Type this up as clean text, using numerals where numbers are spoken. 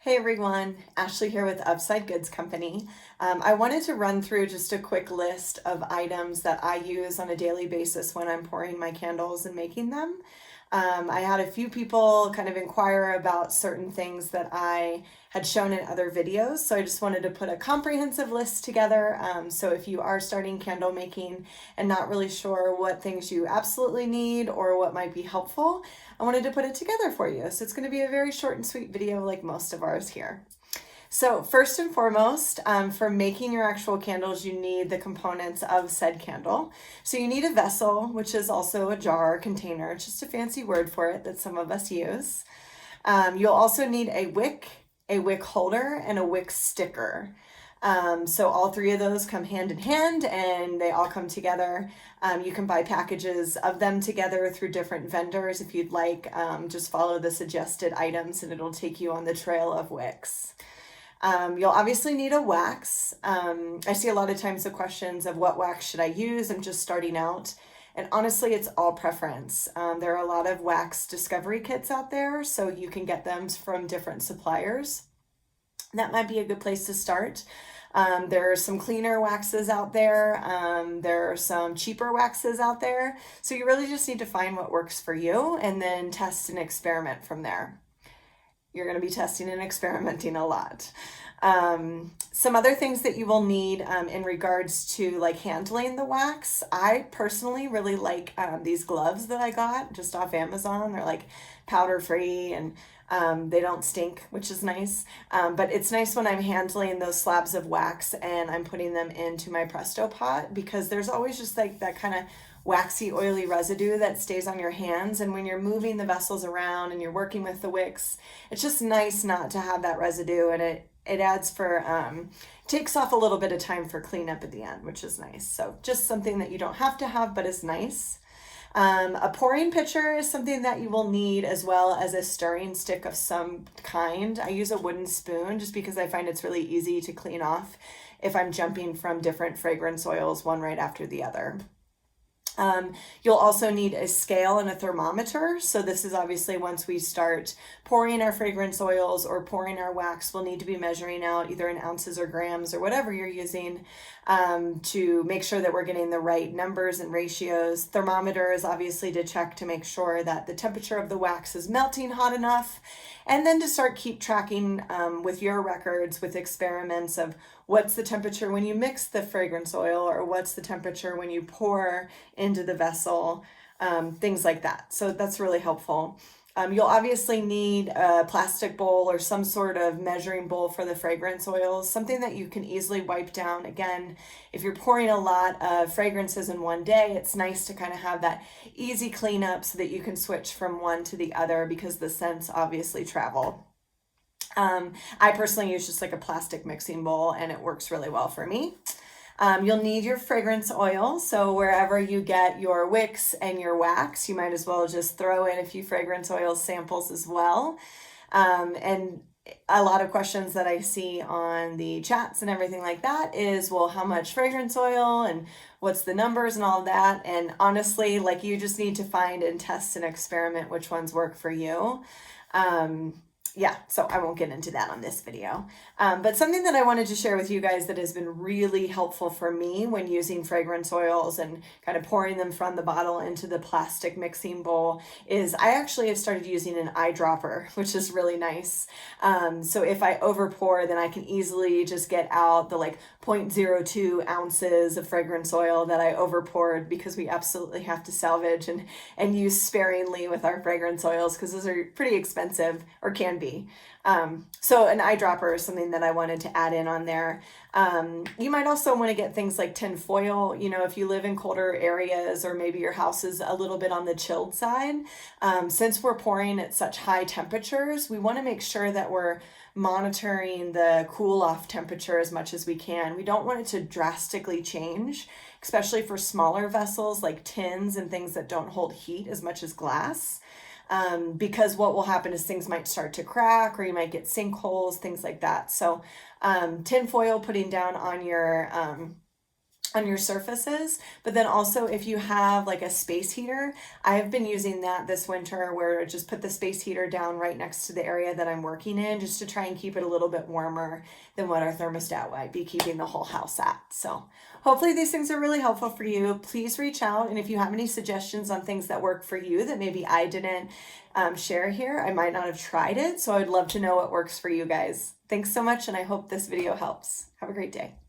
Hey everyone, Ashley here with Upside Goods Company. I wanted to run through just a quick list of items that I use on a daily basis when I'm pouring my candles and making them. I had a few people kind of inquire about certain things that I had shown in other videos, so I just wanted to put a comprehensive list together. So if you are starting candle making and not really sure what things you absolutely need or what might be helpful, I wanted to put it together for you. So it's going to be a very short and sweet video like most of ours here. So first and foremost, for making your actual candles, you need the components of said candle. So you need a vessel, which is also a jar or container. It's just a fancy word for it that some of us use. You'll also need a wick holder, and a wick sticker. So all three of those come hand in hand and they all come together. You can buy packages of them together through different vendors if you'd like. Just follow the suggested items and it'll take you on the trail of wicks. You'll obviously need a wax. I see a lot of times the questions of what wax should I use? I'm just starting out. And honestly, it's all preference. There are a lot of wax discovery kits out there, so you can get them from different suppliers. That might be a good place to start. There are some cleaner waxes out there. There are some cheaper waxes out there. So you really just need to find what works for you and then test and experiment from there. You're going to be testing and experimenting a lot. Some other things that you will need in regards to like handling the wax. I personally really like these gloves that I got just off Amazon. They're like powder free and they don't stink, which is nice. But it's nice when I'm handling those slabs of wax and I'm putting them into my Presto pot, because there's always just like that kind of waxy, oily residue that stays on your hands. And when you're moving the vessels around and you're working with the wicks, it's just nice not to have that residue, and it adds for, takes off a little bit of time for cleanup at the end, which is nice. So just something that you don't have to have, but is nice. A pouring pitcher is something that you will need, as well as a stirring stick of some kind. I use a wooden spoon just because I find it's really easy to clean off if I'm jumping from different fragrance oils one right after the other. You'll also need a scale and a thermometer. So this is obviously once we start pouring our fragrance oils or pouring our wax, we'll need to be measuring out either in ounces or grams or whatever you're using to make sure that we're getting the right numbers and ratios. Thermometer is obviously to check to make sure that the temperature of the wax is melting hot enough, and then to keep tracking with your records with experiments of what's the temperature when you mix the fragrance oil, or what's the temperature when you pour into the vessel, things like that. So that's really helpful. You'll obviously need a plastic bowl or some sort of measuring bowl for the fragrance oils, something that you can easily wipe down. Again, if you're pouring a lot of fragrances in one day, it's nice to kind of have that easy cleanup so that you can switch from one to the other, because the scents obviously travel. I personally use just like a plastic mixing bowl, and it works really well for me. You'll need your fragrance oil. So wherever you get your wicks and your wax, you might as well just throw in a few fragrance oil samples as well. And a lot of questions that I see on the chats and everything like that is, well, how much fragrance oil and what's the numbers and all of that? And honestly, like, you just need to find and test and experiment which ones work for you. Yeah, so I won't get into that on this video. But something that I wanted to share with you guys that has been really helpful for me when using fragrance oils and kind of pouring them from the bottle into the plastic mixing bowl is I actually have started using an eyedropper, which is really nice. So if I over pour, then I can easily just get out the like 0.02 ounces of fragrance oil that I over poured, because we absolutely have to salvage and use sparingly with our fragrance oils, because those are pretty expensive, or can be. So an eyedropper is something that I wanted to add in on there. You might also want to get things like tin foil. You know, if you live in colder areas, or maybe your house is a little bit on the chilled side, since we're pouring at such high temperatures, we want to make sure that we're monitoring the cool off temperature as much as we can. We don't want it to drastically change, especially for smaller vessels like tins and things that don't hold heat as much as glass. Because what will happen is things might start to crack, or you might get sinkholes, things like that. So tin foil, putting down on your on your surfaces. But then also if you have like a space heater, I have been using that this winter, where I just put the space heater down right next to the area that I'm working in, just to try and keep it a little bit warmer than what our thermostat might be keeping the whole house at. So hopefully these things are really helpful for you. Please reach out, and if you have any suggestions on things that work for you that maybe I didn't share here, I might not have tried it, so I'd love to know what works for you guys. Thanks so much, and I hope this video helps. Have a great day.